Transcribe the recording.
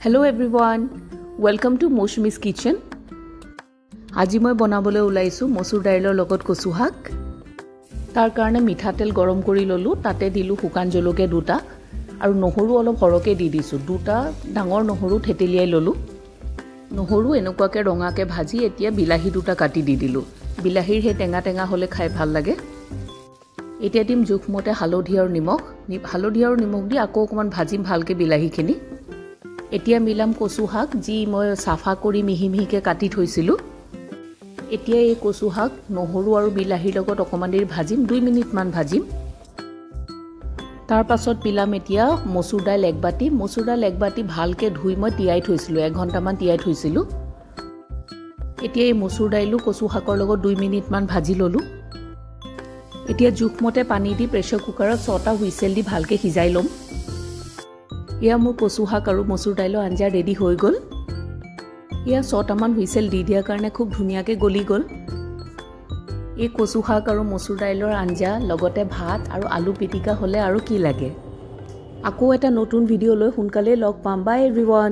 Hello everyone, welcome to Moshumi's Kitchen. আজি মই বনাবলৈ ওলাইছো মসুৰ দাইলৰ লগত কচু শাক। তাৰ কাৰণে মিঠা তেল গৰম কৰি ললো, তাতে দিলো শুকান জলকীয়া দুটা আৰু নহৰু অলপ সৰকে দি দিছো। দুটা ডাঙৰ নহৰু থেতেলিয়াই ললো। নহৰু এনেকুৱাকে ৰঙাকে ভাজি এতিয়া বিলাহী দুটা কাটি দি দিলো। বিলাহীৰ হে টেঙা টেঙা হলে খাই ভাল লাগে। এতিয়া দিম জুখমতে হালধি আৰু নিমখ দি আকৌ অকমান ভাজিম ভালকে বিলাহীখিনি। এতিয়া মিলাম কচু শাক যি মই সাফা কৰি মিহি মিহিকে কাটি থৈছিলো। এতিয়া এই কচু শাক নহৰু আৰু বিলাহীৰ লগত অকমান দেৰি ভাজিম, 2 মিনিট মান ভাজিম। তাৰ পাছত পিলাম এতিয়া মসুৰ দাইল এক বাটি ভালকে ধুই মই তিয়াই থৈছিলো, 1 ঘণ্টা মান তিয়াই থৈছিলো। এতিয়া এই মসুৰ দাইলু কচু শাকৰ লগত 2 মিনিট মান ভাজি ললো। এতিয়া জুখমতে পানী দি প্ৰেছাৰ কুকাৰত 6টা হুইসেল দি ভালকে সিজাই লম। ইয়া মোৰ কচু শাক আৰু মসুৰ দাইলৰ আঞ্জা ৰেডি হৈ গল। ইয়া 6টা মান হুইসেল দি দিয়াৰ কাৰণে খুব ধুনীয়াকে গলি গল। এই কচু শাক আৰু মসুৰ দাইলৰ আঞ্জা লগতে ভাত আৰু আলু পিটিকা হলে আৰু কি লাগে। আকৌ এটা নতুন ভিডিঅ লৈ সোনকালে লগ পাম। বাই এভৰিৱান।